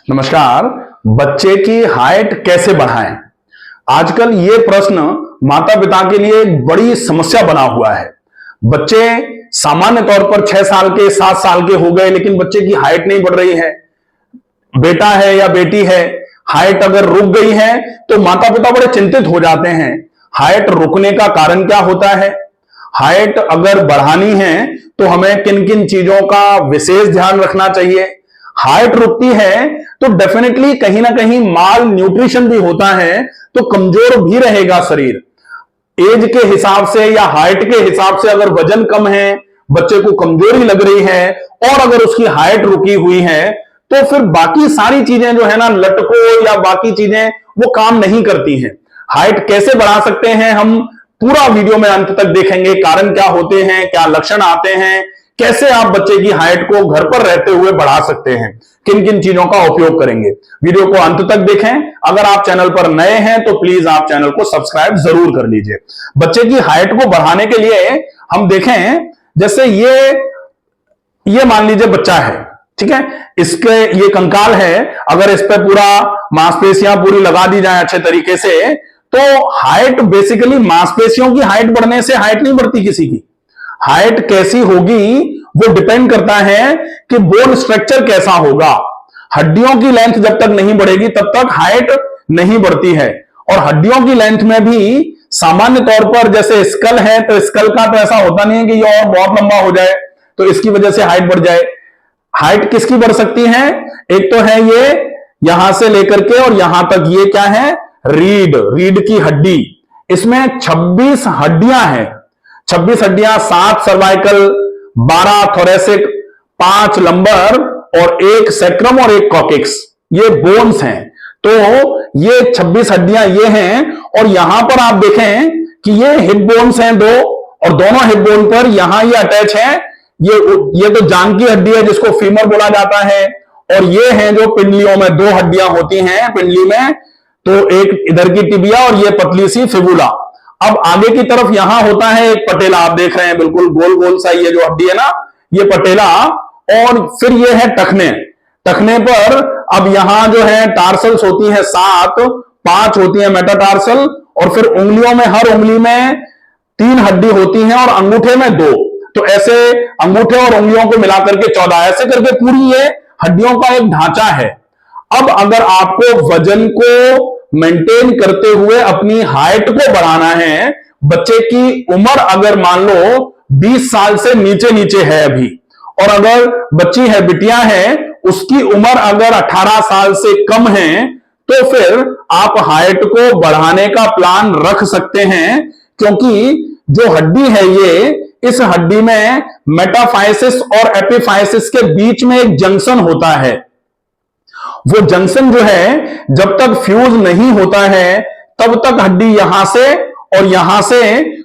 नमस्कार। बच्चे की हाइट कैसे बढ़ाएं? आजकल ये प्रश्न माता पिता के लिए एक बड़ी समस्या बना हुआ है। बच्चे सामान्य तौर पर 6 साल के 7 साल के हो गए, लेकिन बच्चे की हाइट नहीं बढ़ रही है। बेटा है या बेटी है, हाइट अगर रुक गई है तो माता पिता बड़े चिंतित हो जाते हैं। हाइट रुकने का कारण क्या होता है? हाइट अगर बढ़ानी है तो हमें किन किन चीजों का विशेष ध्यान रखना चाहिए? हाइट रुकती है तो डेफिनेटली कहीं ना कहीं माल न्यूट्रिशन भी होता है, तो कमजोर भी रहेगा शरीर। एज के हिसाब से या हाइट के हिसाब से अगर वजन कम है, बच्चे को कमजोरी लग रही है और अगर उसकी हाइट रुकी हुई है तो फिर बाकी सारी चीजें जो है ना, लटको या बाकी चीजें वो काम नहीं करती हैं। हाइट कैसे बढ़ा सकते हैं हम पूरा वीडियो में अंत तक देखेंगे। कारण क्या होते हैं, क्या लक्षण आते हैं, कैसे आप बच्चे की हाइट को घर पर रहते हुए बढ़ा सकते हैं, किन किन चीजों का उपयोग करेंगे। वीडियो को अंत तक देखें। अगर आप चैनल पर नए हैं तो प्लीज आप चैनल को सब्सक्राइब जरूर कर लीजिए। बच्चे की हाइट को बढ़ाने के लिए हम देखें, जैसे ये मान लीजिए बच्चा है, ठीक है, इसके ये कंकाल है। अगर इस पे पूरा मांसपेशियां पूरी लगा दी जाए अच्छे तरीके से तो हाइट बेसिकली मांसपेशियों की हाइट बढ़ने से हाइट नहीं बढ़ती किसी की। हाइट कैसी होगी वो डिपेंड करता है कि बोन स्ट्रक्चर कैसा होगा। हड्डियों की लेंथ जब तक नहीं बढ़ेगी तब तक हाइट नहीं बढ़ती है। और हड्डियों की लेंथ में भी सामान्य तौर पर जैसे स्कल है तो स्कल का तो ऐसा होता नहीं है कि ये और बहुत लंबा हो जाए तो इसकी वजह से हाइट बढ़ जाए। हाइट किसकी बढ़ सकती है? एक तो है ये यहां से लेकर के और यहां तक, ये क्या है? रीढ़ की हड्डी। इसमें 26 हड्डियां हैं। 26 हड्डियां, 7 सर्वाइकल, 12 थोरेसिक, 5 लंबर और 1 सैक्रम और 1 कॉकिक्स, ये बोन्स हैं। तो ये 26 हड्डियां ये हैं। और यहां पर आप देखें कि ये हिप बोन्स हैं 2, और दोनों हिप बोन पर यहां ये अटैच है। ये तो जांग की हड्डी है जिसको फीमर बोला जाता है। और ये हैं जो पिंडलियों में 2 हड्डियां होती हैं पिंडली में, तो एक इधर की टिबिया और ये पतली सी फिबुला। अब आगे की तरफ यहां होता है एक पटेला, आप देख रहे हैं बिल्कुल गोल गोल सा ये जो हड्डी है ना, ये पटेला। और फिर ये है टखने। टखने पर अब यहां जो है टार्सल्स होती है 7, 5 होती है मेटाटार्सल, और फिर उंगलियों में हर उंगली में 3 हड्डी होती हैं और अंगूठे में 2। तो ऐसे अंगूठे और उंगलियों को मिलाकर के 14, ऐसे करके पूरी ये हड्डियों का एक ढांचा है। अब अगर आपको वजन को मेंटेन करते हुए अपनी हाइट को बढ़ाना है, बच्चे की उम्र अगर मान लो 20 साल से नीचे नीचे है अभी, और अगर बच्ची है, बिटिया है, उसकी उम्र अगर 18 साल से कम है, तो फिर आप हाइट को बढ़ाने का प्लान रख सकते हैं। क्योंकि जो हड्डी है ये, इस हड्डी में मेटाफाइसिस और एपिफाइसिस के बीच में एक जंक्शन होता है। वो जंक्शन जो है जब तक फ्यूज नहीं होता है तब तक हड्डी यहां से और यहां से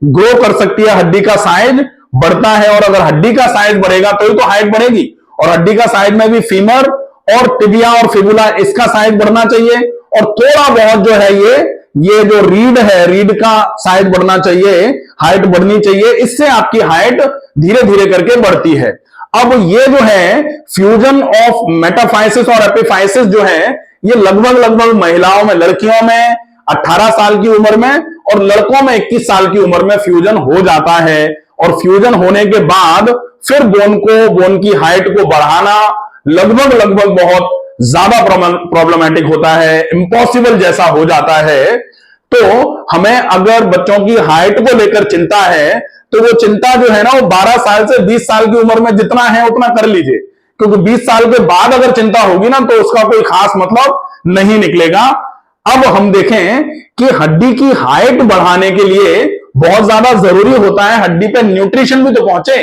ग्रो कर सकती है। हड्डी का साइज बढ़ता है, और अगर हड्डी का साइज बढ़ेगा तो ही तो हाइट बढ़ेगी। और हड्डी का साइज में भी फीमर और टिबिया और फिबुला, इसका साइज बढ़ना चाहिए। और थोड़ा बहुत जो है ये जो रीढ़ है, रीढ़ का साइज बढ़ना चाहिए, हाइट बढ़नी चाहिए। इससे आपकी हाइट धीरे धीरे करके बढ़ती है। अब ये जो है फ्यूजन ऑफ मेटाफाइसिस और एपिफाइसिस जो है, ये लगभग महिलाओं में, लड़कियों में 18 साल की उम्र में और लड़कों में 21 साल की उम्र में फ्यूजन हो जाता है। और फ्यूजन होने के बाद फिर बोन की हाइट को बढ़ाना लगभग बहुत ज्यादा प्रॉब्लमेटिक होता है, इम्पॉसिबल जैसा हो जाता है। तो हमें अगर बच्चों की हाइट को लेकर चिंता है तो वो चिंता जो है ना, वो 12 साल से 20 साल की उम्र में जितना है उतना कर लीजिए। क्योंकि 20 साल के बाद अगर चिंता होगी ना तो उसका कोई खास मतलब नहीं निकलेगा। अब हम देखें कि हड्डी की हाइट बढ़ाने के लिए बहुत ज्यादा जरूरी होता है हड्डी पे न्यूट्रिशन भी तो पहुंचे।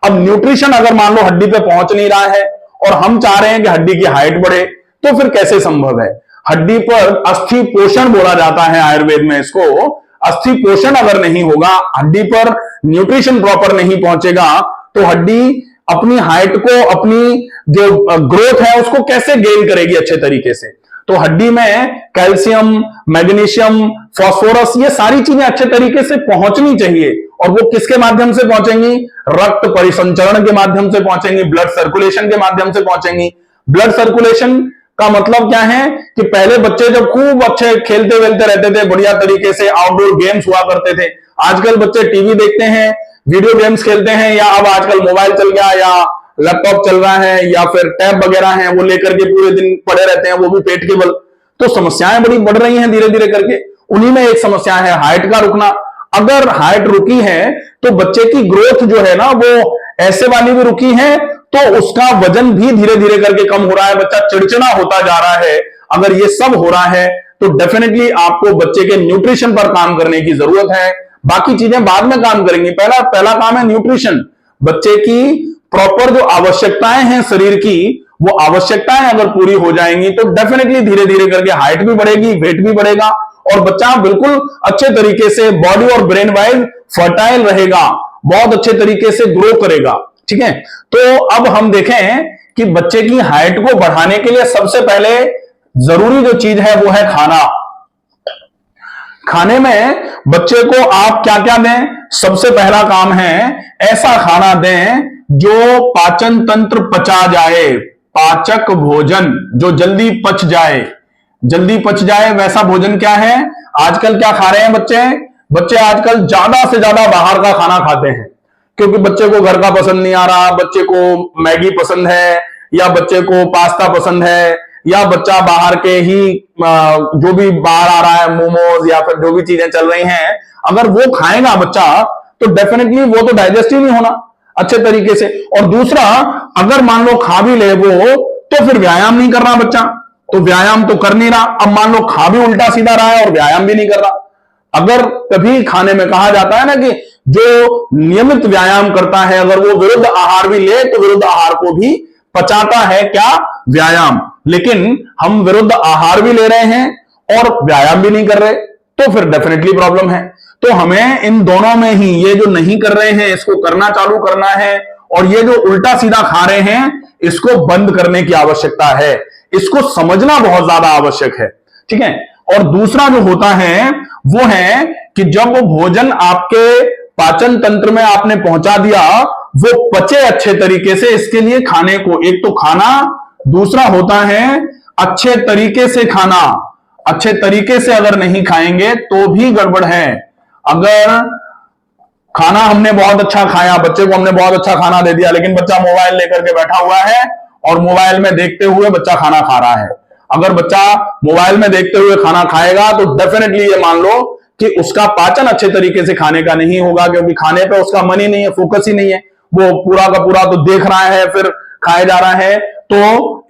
अब न्यूट्रिशन अगर मान लो हड्डी पे पहुंच नहीं रहा है और हम चाह रहे हैं कि हड्डी की हाइट बढ़े, तो फिर कैसे संभव है? हड्डी पर अस्थि पोषण बोला जाता है आयुर्वेद में इसको। अस्थि पोषण अगर नहीं होगा, हड्डी पर न्यूट्रिशन प्रॉपर नहीं पहुंचेगा, तो हड्डी अपनी हाइट को, अपनी जो ग्रोथ है उसको कैसे गेन करेगी अच्छे तरीके से? तो हड्डी में कैल्शियम, मैग्नीशियम, फास्फोरस, ये सारी चीजें अच्छे तरीके से पहुंचनी चाहिए। और वो किसके माध्यम से पहुंचेंगी? रक्त परिसंचरण के माध्यम से पहुंचेंगी, ब्लड सर्कुलेशन के माध्यम से पहुंचेंगी। ब्लड सर्कुलेशन का मतलब क्या है कि पहले बच्चे जब खूब अच्छे खेलते वेलते रहते थे, बढ़िया तरीके से आउटडोर गेम्स हुआ करते थे। आजकल बच्चे टीवी देखते हैं, वीडियो गेम्स खेलते हैं, या अब आजकल मोबाइल चल गया या लैपटॉप चल रहा है या फिर टैब वगैरह है, वो लेकर के पूरे दिन पड़े रहते हैं, वो भी पेट के बल। तो समस्याएं बड़ी बढ़ रही हैं धीरे धीरे करके। उन्हीं में एक समस्या है हाइट का रुकना। अगर हाइट रुकी है तो बच्चे की ग्रोथ जो है ना वो ऐसे वाली भी रुकी है, तो उसका वजन भी धीरे धीरे करके कम हो रहा है, बच्चा चिड़चिड़ा होता जा रहा है। अगर ये सब हो रहा है तो डेफिनेटली आपको बच्चे के न्यूट्रिशन पर काम करने की जरूरत है। बाकी चीजें बाद में काम करेंगी, पहला काम है न्यूट्रिशन। बच्चे की प्रॉपर जो आवश्यकताएं हैं शरीर की, वो आवश्यकताएं अगर पूरी हो जाएंगी तो डेफिनेटली धीरे धीरे करके हाइट भी बढ़ेगी, वेट भी बढ़ेगा, और बच्चा बिल्कुल अच्छे तरीके से बॉडी और ब्रेन वाइज फर्टाइल रहेगा, बहुत अच्छे तरीके से ग्रो करेगा। ठीक है, तो अब हम देखें कि बच्चे की हाइट को बढ़ाने के लिए सबसे पहले जरूरी जो चीज है वो है खाना। खाने में बच्चे को आप क्या क्या दें? सबसे पहला काम है ऐसा खाना दें जो पाचन तंत्र पचा जाए, पाचक भोजन जो जल्दी पच जाए, जल्दी पच जाए वैसा भोजन। क्या है आजकल क्या खा रहे हैं बच्चे आजकल ज्यादा से ज्यादा बाहर का खाना खाते हैं, क्योंकि बच्चे को घर का पसंद नहीं आ रहा, बच्चे को मैगी पसंद है, या बच्चे को पास्ता पसंद है, या बच्चा बाहर के ही जो भी बाहर आ रहा है मोमोज या फिर जो भी चीजें चल रही हैं, अगर वो खाएगा बच्चा तो डेफिनेटली वो तो डाइजेस्ट ही नहीं होना अच्छे तरीके से। और दूसरा, अगर मान लो खा भी ले वो, तो फिर व्यायाम नहीं कर रहा बच्चा, तो व्यायाम तो कर नहीं रहा। अब मान लो खा भी उल्टा सीधा रहा है और व्यायाम भी नहीं कर रहा। अगर कभी खाने में कहा जाता है ना कि जो नियमित व्यायाम करता है, अगर वो विरुद्ध आहार भी ले तो विरुद्ध आहार को भी पचाता है, क्या? व्यायाम। लेकिन हम विरुद्ध आहार भी ले रहे हैं और व्यायाम भी नहीं कर रहे, तो फिर डेफिनेटली प्रॉब्लम है। तो हमें इन दोनों में ही, ये जो नहीं कर रहे हैं इसको करना चालू करना है, और ये जो उल्टा सीधा खा रहे हैं इसको बंद करने की आवश्यकता है। इसको समझना बहुत ज्यादा आवश्यक है। ठीक है, और दूसरा जो होता है वो है कि जब वो भोजन आपके पाचन तंत्र में आपने पहुंचा दिया, वो पचे अच्छे तरीके से, इसके लिए खाने को एक तो खाना, दूसरा होता है अच्छे तरीके से खाना। अच्छे तरीके से अगर नहीं खाएंगे तो भी गड़बड़ है। अगर खाना हमने बहुत अच्छा खाया, बच्चे को हमने बहुत अच्छा खाना दे दिया, लेकिन बच्चा मोबाइल लेकर के बैठा हुआ है और मोबाइल में देखते हुए बच्चा खाना खा रहा है। अगर बच्चा मोबाइल में देखते हुए खाना खाएगा तो डेफिनेटली ये मान लो कि उसका पाचन अच्छे तरीके से खाने का नहीं होगा, क्योंकि खाने पे उसका मन ही नहीं है, फोकस ही नहीं है, वो पूरा का पूरा तो देख रहा है फिर खाया जा रहा है। तो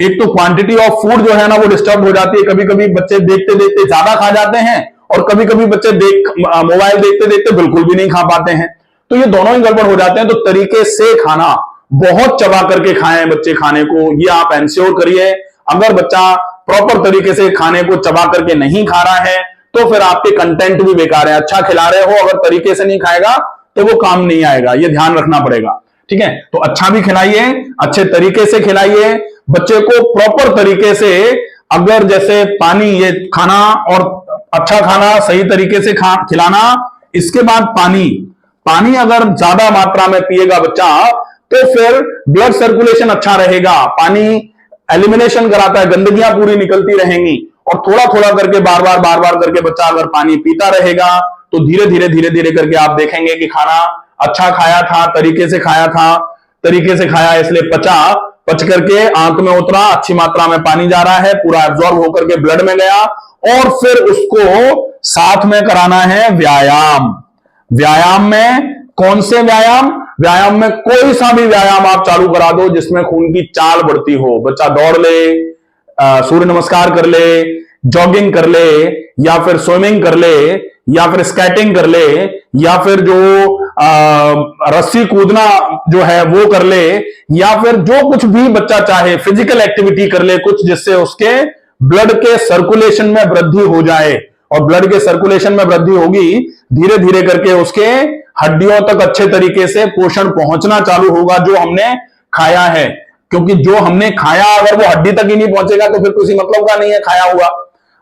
एक तो क्वांटिटी ऑफ फूड जो है ना वो डिस्टर्ब हो जाती है। कभी कभी बच्चे देखते देखते ज्यादा खा जाते हैं, और कभी कभी बच्चे मोबाइल देखते देखते बिल्कुल भी नहीं खा पाते हैं। तो ये दोनों ही गड़बड़ हो जाते हैं। तो तरीके से खाना, बहुत चबा करके खाएं बच्चे खाने को, ये आप एंश्योर करिए। अगर बच्चा प्रॉपर तरीके से खाने को चबा करके नहीं खा रहा है तो फिर आपके कंटेंट भी बेकार है। अच्छा खिला रहे हो, अगर तरीके से नहीं खाएगा तो वो काम नहीं आएगा, ये ध्यान रखना पड़ेगा। ठीक है, तो अच्छा भी खिलाइए, अच्छे तरीके से खिलाइए बच्चे को, प्रॉपर तरीके से। अगर जैसे पानी, ये खाना और अच्छा खाना सही तरीके से खिलाना, इसके बाद पानी अगर ज्यादा मात्रा में पिएगा बच्चा तो फिर ब्लड सर्कुलेशन अच्छा रहेगा। पानी एलिमिनेशन कराता है, गंदगियां पूरी निकलती रहेंगी, और थोड़ा थोड़ा करके बार बार करके बच्चा अगर पानी पीता रहेगा तो धीरे धीरे करके आप देखेंगे कि खाना अच्छा खाया था, तरीके से खाया इसलिए पच करके आंत में उतरा, अच्छी मात्रा में पानी जा रहा है, पूरा एब्जॉर्ब होकर के ब्लड में गया। और फिर उसको साथ में कराना है व्यायाम। व्यायाम में कौन से व्यायाम में कोई सा भी व्यायाम आप चालू करा दो जिसमें खून की चाल बढ़ती हो। बच्चा दौड़ ले, सूर्य नमस्कार कर ले, जॉगिंग कर ले, या फिर स्विमिंग कर ले, या फिर स्केटिंग कर ले, या फिर जो रस्सी कूदना जो है वो कर ले, या फिर जो कुछ भी बच्चा चाहे फिजिकल एक्टिविटी कर ले कुछ, जिससे उसके ब्लड के सर्कुलेशन में वृद्धि हो जाए। और ब्लड के सर्कुलेशन में वृद्धि होगी, धीरे धीरे करके उसके हड्डियों तक अच्छे तरीके से पोषण पहुंचना चालू होगा जो हमने खाया है। क्योंकि जो हमने खाया अगर वो हड्डी तक ही नहीं पहुंचेगा तो फिर किसी मतलब का नहीं है खाया हुआ।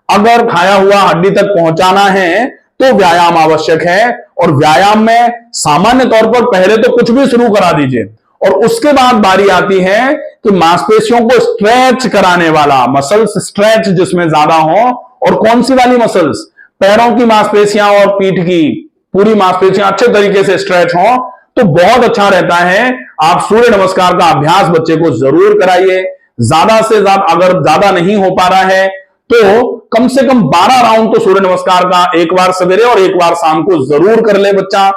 अगर खाया हुआ हड्डी तक पहुंचाना है तो व्यायाम आवश्यक है। और व्यायाम में सामान्य तौर पर पहले तो कुछ भी शुरू करा दीजिए, और उसके बाद बारी आती है कि मांसपेशियों को स्ट्रेच कराने वाला, मसल्स स्ट्रेच जिसमें ज्यादा हो। और कौन सी वाली मसल्स? पैरों की मांसपेशियां और पीठ की पूरी मांसपेशियां अच्छे तरीके से स्ट्रेच हो तो बहुत अच्छा रहता है। आप सूर्य नमस्कार का अभ्यास बच्चे को जरूर कराइए। ज्यादा से ज्यादा, अगर ज्यादा नहीं हो पा रहा है तो कम से कम 12 राउंड तो सूर्य नमस्कार का एक बार सवेरे और एक बार शाम को जरूर कर ले बच्चा।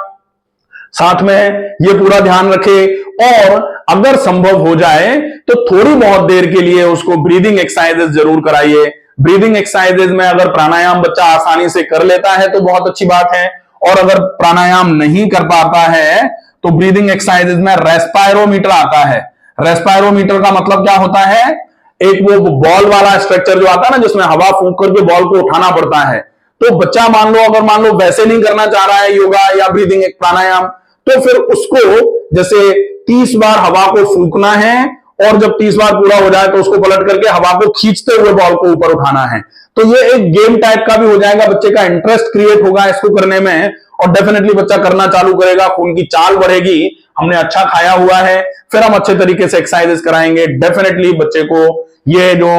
साथ में ये पूरा ध्यान रखे और अगर संभव हो जाए तो थोड़ी बहुत देर के लिए उसको ब्रीदिंग एक्सरसाइजेस जरूर कराइए। ब्रीदिंग एक्सरसाइजेस में अगर प्राणायाम बच्चा आसानी से कर लेता है तो बहुत अच्छी बात है, और अगर प्राणायाम नहीं कर पाता है तो ब्रीदिंग एक्सरसाइजेस में रेस्पायरोमीटर आता है। रेस्पायरोमीटर का मतलब क्या होता है? एक वो बॉल वाला स्ट्रक्चर जो आता है ना, जिसमें हवा फूंक करके बॉल को उठाना पड़ता है। तो बच्चा मान लो वैसे नहीं करना चाह रहा है योगा या ब्रीदिंग प्राणायाम, तो फिर उसको जैसे 30 बार हवा को फूंकना है और जब 30 बार पूरा हो जाए तो उसको पलट करके हवा को खींचते हुए बॉल को ऊपर उठाना है। तो ये एक गेम टाइप का भी हो जाएगा, बच्चे का इंटरेस्ट क्रिएट होगा इसको करने में और डेफिनेटली बच्चा करना चालू करेगा, खून की चाल बढ़ेगी, हमने अच्छा खाया हुआ है, फिर हम अच्छे तरीके से एक्सरसाइजेस कराएंगे। डेफिनेटली बच्चे को ये जो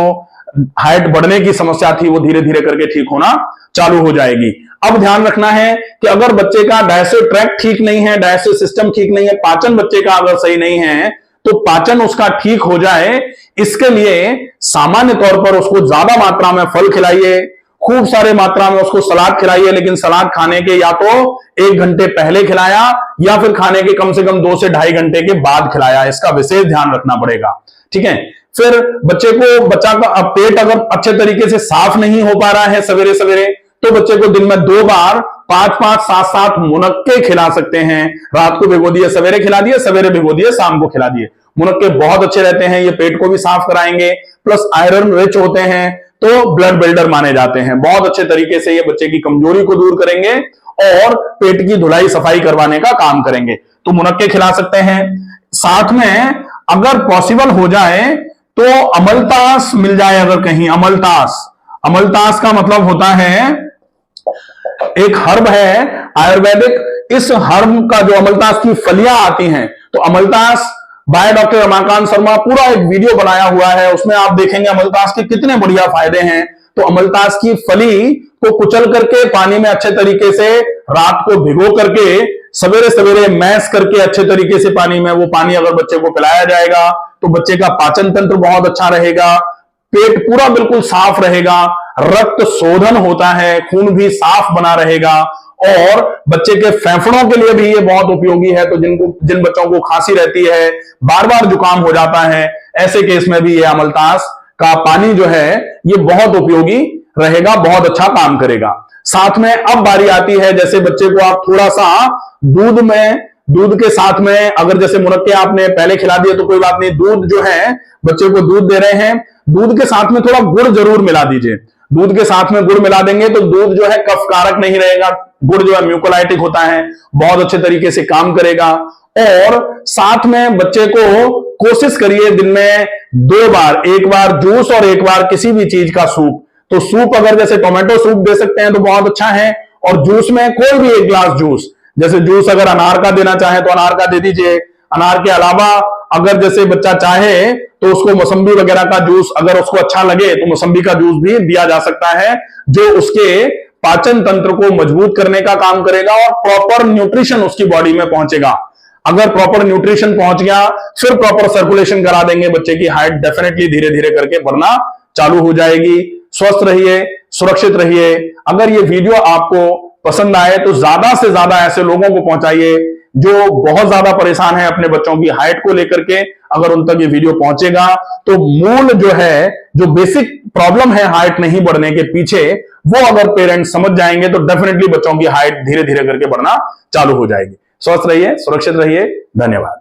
हाइट बढ़ने की समस्या थी वो धीरे धीरे करके ठीक होना चालू हो जाएगी। अब ध्यान रखना है कि अगर बच्चे का डाइजेस्टिव ट्रैक्ट ठीक नहीं है, डाइजेस्टिव सिस्टम ठीक नहीं है, पाचन बच्चे का अगर सही नहीं है, तो पाचन उसका ठीक हो जाए इसके लिए सामान्य तौर पर उसको ज्यादा मात्रा में फल खिलाइए, खूब सारे मात्रा में उसको सलाद खिलाइए, लेकिन सलाद खाने के या तो 1 घंटे पहले खिलाया या फिर खाने के कम से कम 2 से ढाई घंटे के बाद खिलाया, इसका विशेष ध्यान रखना पड़ेगा। ठीक है। फिर बच्चा का पेट अगर अच्छे तरीके से साफ नहीं हो पा रहा है सवेरे सवेरे, तो बच्चे को दिन में 2 बार 5-5, 7-7 मुनक्के खिला सकते हैं। रात को भिगो दिए, सवेरे खिला दिए, सवेरे भिगो दिए, शाम को खिला दिए। मुनक्के बहुत अच्छे रहते हैं, ये पेट को भी साफ कराएंगे, प्लस आयरन रिच होते हैं, तो ब्लड बिल्डर माने जाते हैं। बहुत अच्छे तरीके से ये बच्चे की कमजोरी को दूर करेंगे और पेट की धुलाई सफाई करवाने का काम करेंगे। तो मुनक्के खिला सकते हैं। साथ में अगर पॉसिबल हो जाए तो अमलतास मिल जाए, अगर कहीं अमलतास का मतलब होता है एक हर्ब है आयुर्वेदिक। इस हर्ब का जो अमलतास की फलियां आती हैं, तो अमलतास बाय डॉक्टर रमाकांत शर्मा पूरा एक वीडियो बनाया हुआ है, उसमें आप देखेंगे अमलतास के कितने बढ़िया फायदे हैं। तो अमलतास की फली को कुचल करके पानी में अच्छे तरीके से रात को भिगो करके सवेरे सवेरे मैश करके अच्छे तरीके से पानी में वो पानी अगर बच्चे को पिलाया जाएगा तो बच्चे का पाचन तंत्र बहुत अच्छा रहेगा, पेट पूरा बिल्कुल साफ रहेगा, रक्त शोधन होता है, खून भी साफ बना रहेगा और बच्चे के फेफड़ों के लिए भी ये बहुत उपयोगी है। तो जिन बच्चों को खांसी रहती है, बार बार जुकाम हो जाता है, ऐसे केस में भी ये अमलतास का पानी जो है ये बहुत उपयोगी रहेगा, बहुत अच्छा काम करेगा। साथ में अब बारी आती है, जैसे बच्चे को आप थोड़ा सा दूध के साथ में, अगर जैसे मुनक्के आपने पहले खिला दिए तो कोई बात नहीं, दूध जो है बच्चे को दूध दे रहे हैं, दूध के साथ में थोड़ा गुड़ जरूर मिला दीजिए। दूध के साथ में गुड़ मिला देंगे तो दूध जो है कफ कारक नहीं रहेगा, गुड़ जो है म्यूकोलाइटिक होता है, बहुत अच्छे तरीके से काम करेगा। और साथ में बच्चे को कोशिश करिए दिन में 2 बार, एक बार जूस और एक बार किसी भी चीज का सूप। तो सूप अगर जैसे टोमेटो सूप दे सकते हैं तो बहुत अच्छा है, और जूस में कोई भी 1 गिलास जूस, जैसे जूस अगर अनार का देना चाहे तो अनार का दे दीजिए। अनार के अलावा अगर जैसे बच्चा चाहे तो उसको मौसम्बी वगैरह का जूस, अगर उसको अच्छा लगे तो मौसम्बी का जूस भी दिया जा सकता है, जो उसके पाचन तंत्र को मजबूत करने का काम करेगा और प्रॉपर न्यूट्रिशन उसकी बॉडी में पहुंचेगा। अगर प्रॉपर न्यूट्रिशन पहुंच गया, फिर प्रॉपर सर्कुलेशन करा देंगे, बच्चे की हाइट डेफिनेटली धीरे धीरे करके बढ़ना चालू हो जाएगी। स्वस्थ रहिए, सुरक्षित रहिए। अगर ये वीडियो आपको पसंद आए तो ज्यादा से ज्यादा ऐसे लोगों को पहुंचाइए जो बहुत ज्यादा परेशान है अपने बच्चों की हाइट को लेकर के। अगर उन तक ये वीडियो पहुंचेगा तो मूल जो है, जो बेसिक प्रॉब्लम है हाइट नहीं बढ़ने के पीछे, वो अगर पेरेंट्स समझ जाएंगे तो डेफिनेटली बच्चों की हाइट धीरे धीरे करके बढ़ना चालू हो जाएगी। स्वस्थ रहिए, सुरक्षित रहिए। धन्यवाद।